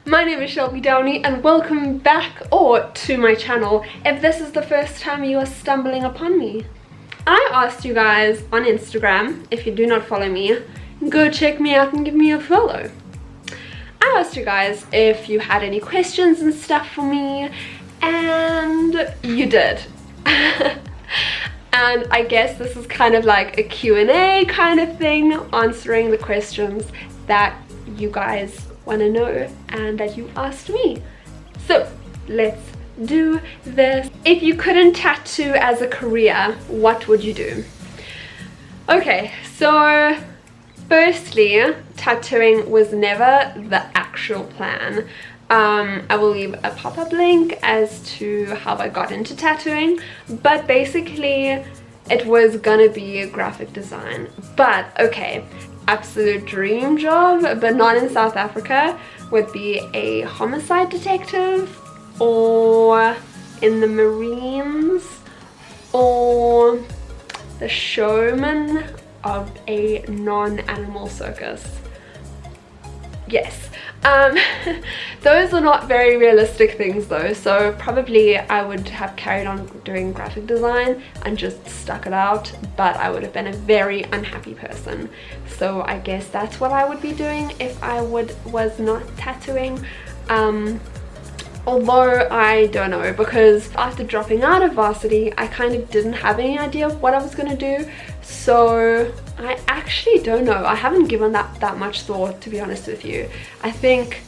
My name is Shelby Downey and welcome back or to my channel if this is the first time you are stumbling upon me. I asked you guys on Instagram, if you do not follow me, go check me out and give me a follow. I asked you guys if you had any questions and stuff for me, and you did. And I guess this is kind of like a Q&A kind of thing, answering the questions that you guys want to know and that you asked me. So let's do this. If you couldn't tattoo as a career, what would you do? Okay, so firstly, tattooing was never the actual plan. I will leave a pop-up link as to how I got into tattooing, but basically it was gonna be graphic design. But okay, absolute dream job, but not in South Africa, would be a homicide detective, or in the Marines, or the showman of a non-animal circus. Yes. Those are not very realistic things though, so probably I would have carried on doing graphic design and just stuck it out, but I would have been a very unhappy person. So I guess that's what I would be doing if I was not tattooing. Although I don't know, because after dropping out of varsity I kind of didn't have any idea of what I was gonna do, so I actually don't know. I haven't given that much thought, to be honest with you. I think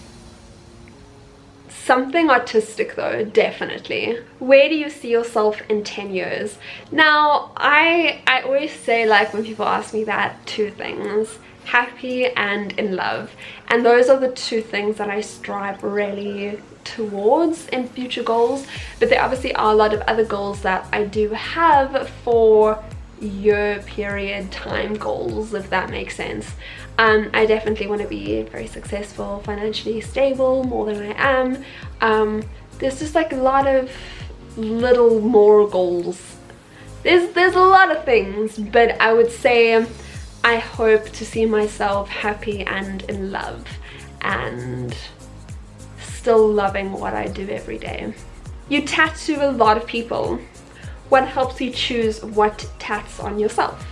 something artistic though, definitely. Where do you see yourself in 10 years? Now I always say, like, when people ask me that, two things: happy and in love, and those are the two things that I strive really towards in future goals. But there obviously are a lot of other goals that I do have for year period time goals, if that makes sense. I definitely want to be very successful, financially stable, more than I am. There's just like a lot of little more goals. There's a lot of things, but I would say I hope to see myself happy and in love and still loving what I do every day. You tattoo a lot of people. What helps you choose what tats on yourself?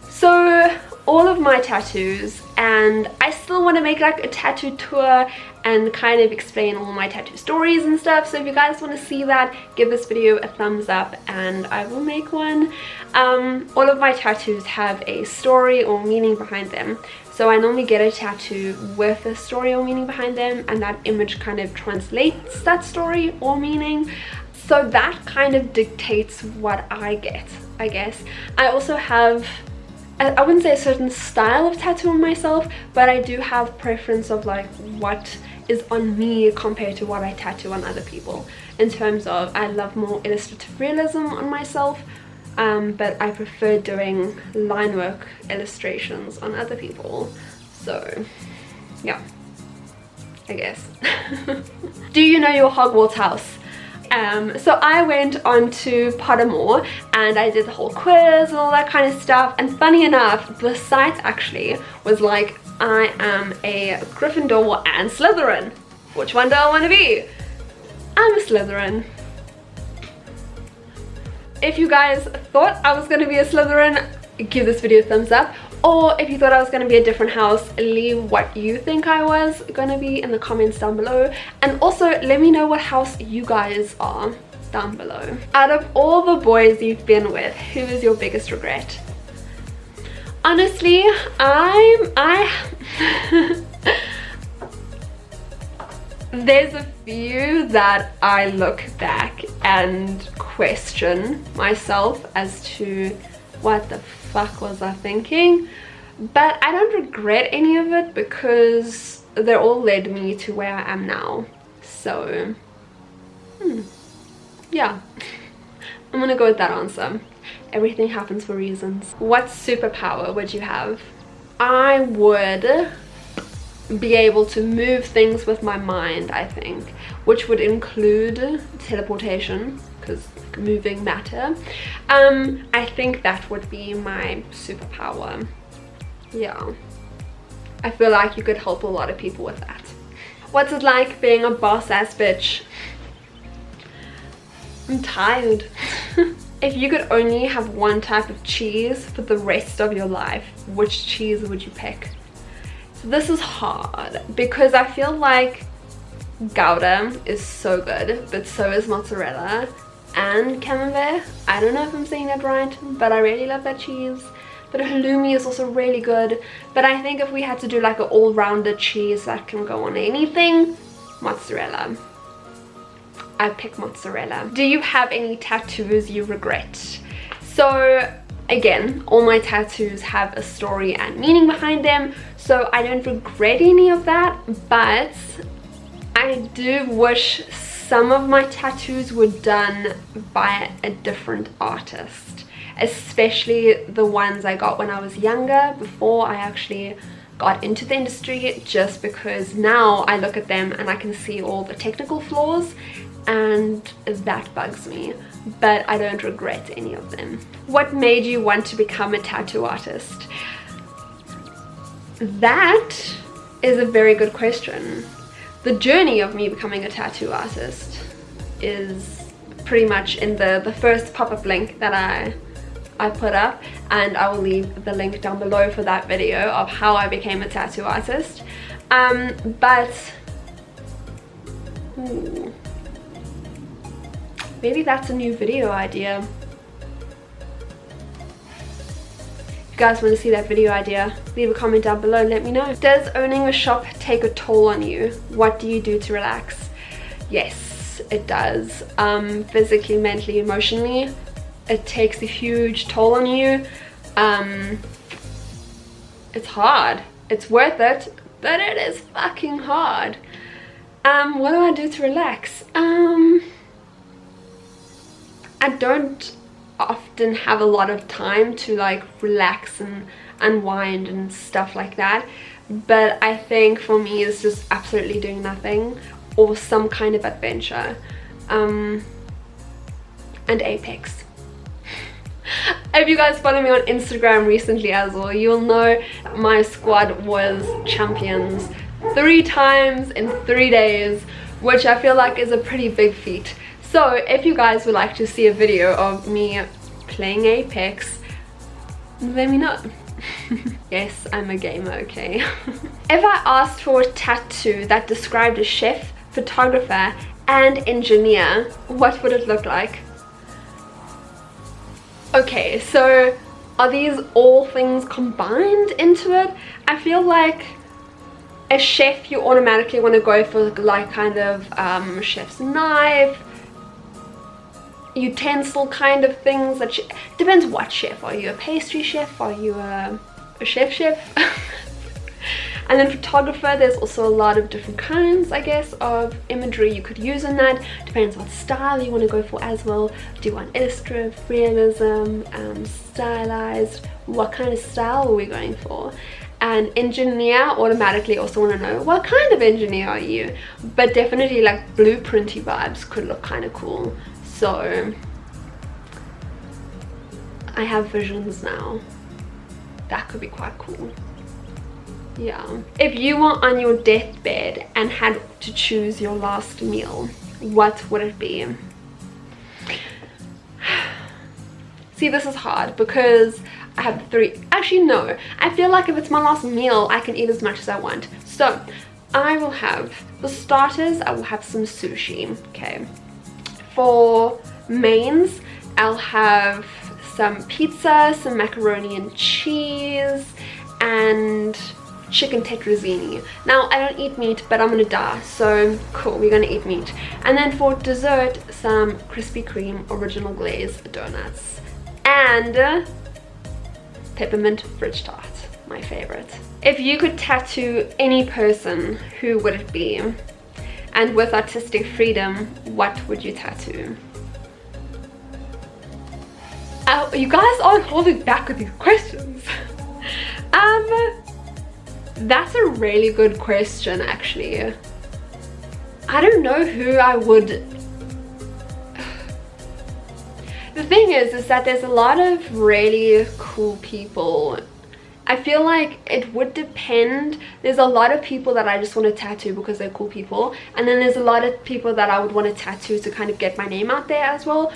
So all of my tattoos, and I still want to make like a tattoo tour and kind of explain all my tattoo stories and stuff, so if you guys want to see that, give this video a thumbs up and I will make one. All of my tattoos have a story or meaning behind them, so I normally get a tattoo with a story or meaning behind them, and that image kind of translates that story or meaning. So that kind of dictates what I get, I guess. I also have, I wouldn't say a certain style of tattoo on myself, but I do have preference of like what is on me compared to what I tattoo on other people. In terms of, I love more illustrative realism on myself, but I prefer doing line work illustrations on other people. So yeah, I guess. Do you know your Hogwarts house? So I went on to Pottermore and I did the whole quiz and all that kind of stuff, and funny enough, the site actually was like, I am a Gryffindor and Slytherin. Which one do I want to be? I'm a Slytherin. If you guys thought I was going to be a Slytherin, give this video a thumbs up. Or if you thought I was going to be a different house, leave what you think I was going to be in the comments down below. And also let me know what house you guys are down below. Out of all the boys you've been with, who is your biggest regret? Honestly, there's a few that I look back and question myself as to what the fuck was I thinking, but I don't regret any of it because they all led me to where I am now. So yeah, I'm gonna go with that answer. Everything happens for reasons. What superpower would you have? I would be able to move things with my mind, I think, which would include teleportation, because moving matter. I think that would be my superpower. Yeah, I feel like you could help a lot of people with that. What's it like being a boss ass bitch? I'm tired. If you could only have one type of cheese for the rest of your life, which cheese would you pick? So this is hard because I feel like Gouda is so good, but so is mozzarella and camembert. I don't know if I'm saying that right, but I really love that cheese. But halloumi is also really good. But I think if we had to do like an all-rounded cheese that can go on anything, mozzarella. I pick mozzarella. Do you have any tattoos you regret? So again, all my tattoos have a story and meaning behind them, so I don't regret any of that, but I do wish some of my tattoos were done by a different artist, especially the ones I got when I was younger, before I actually got into the industry, just because now I look at them and I can see all the technical flaws, and that bugs me, but I don't regret any of them. What made you want to become a tattoo artist? That is a very good question. The journey of me becoming a tattoo artist is pretty much in the first pop-up link that I put up, and I will leave the link down below for that video of how I became a tattoo artist. Maybe that's a new video idea. If you guys want to see that video idea, leave a comment down below and let me know. Does owning a shop take a toll on you? What do you do to relax? Yes, it does. Physically, mentally, emotionally, it takes a huge toll on you. It's hard. It's worth it, but it is fucking hard. What do I do to relax? I don't often have a lot of time to like relax and unwind and stuff like that, but I think for me it's just absolutely doing nothing or some kind of adventure, and Apex. If you guys follow me on Instagram recently as well, you'll know my squad was champions 3 times in 3 days, which I feel like is a pretty big feat. So if you guys would like to see a video of me playing Apex, let me know. Yes, I'm a gamer, okay? If I asked for a tattoo that described a chef, photographer and engineer, what would it look like? Okay, so are these all things combined into it? I feel like a chef, you automatically want to go for like kind of chef's knife, utensil kind of things. That depends what chef. Are you a pastry chef? Are you a chef? And then photographer, there's also a lot of different kinds, I guess, of imagery you could use in that. Depends what style you want to go for as well. Do you want illustrative, realism, stylized? What kind of style are we going for? And engineer, automatically also want to know what kind of engineer are you, but definitely like blueprinty vibes could look kind of cool. So I have visions now. That could be quite cool. Yeah. If you were on your deathbed and had to choose your last meal, what would it be? See, this is hard because I have 3. Actually, no. I feel like if it's my last meal, I can eat as much as I want. So I will have, for starters, I will have some sushi, okay? For mains, I'll have some pizza, some macaroni and cheese, and chicken tetrazzini. Now, I don't eat meat, but I'm gonna die, so cool, we're gonna eat meat. And then for dessert, some Krispy Kreme original glaze donuts. And peppermint fridge tart, my favorite. If you could tattoo any person, who would it be? And with artistic freedom, what would you tattoo? You guys aren't holding back with these questions. That's a really good question, actually. I don't know who I would. The thing is that there's a lot of really cool people I feel like it would depend. There's a lot of people that I just want to tattoo because they're cool people, and then there's a lot of people that I would want to tattoo to kind of get my name out there as well.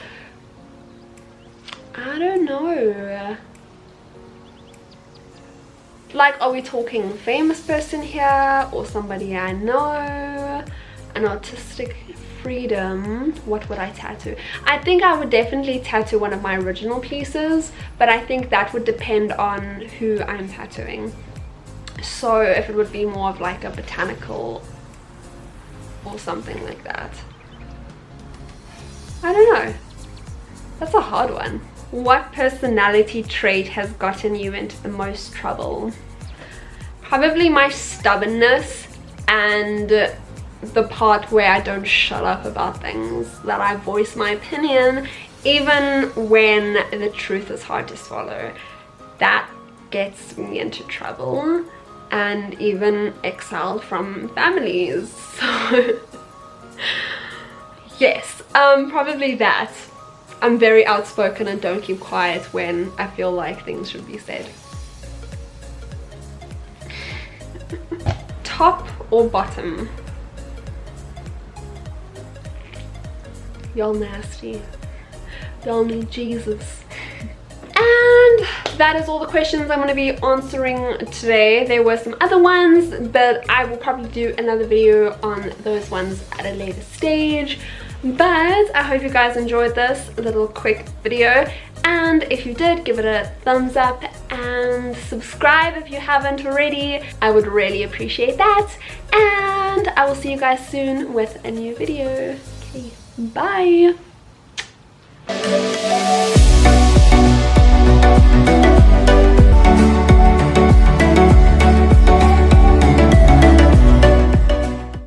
I don't know. Like, are we talking famous person here or somebody I know? An artistic freedom. What would I tattoo? I think I would definitely tattoo one of my original pieces, but I think that would depend on who I'm tattooing. So if it would be more of like a botanical or something like that. I don't know. That's a hard one. What personality trait has gotten you into the most trouble? Probably my stubbornness and the part where I don't shut up about things, that I voice my opinion even when the truth is hard to swallow. That gets me into trouble and even exiled from families. So yes, probably that. I'm very outspoken and don't keep quiet when I feel like things should be said. Top or bottom? Y'all nasty. Y'all need Jesus. And that is all the questions I'm going to be answering today. There were some other ones, but I will probably do another video on those ones at a later stage. But I hope you guys enjoyed this little quick video, and if you did, give it a thumbs up and subscribe if you haven't already. I would really appreciate that, and I will see you guys soon with a new video. Okay, bye.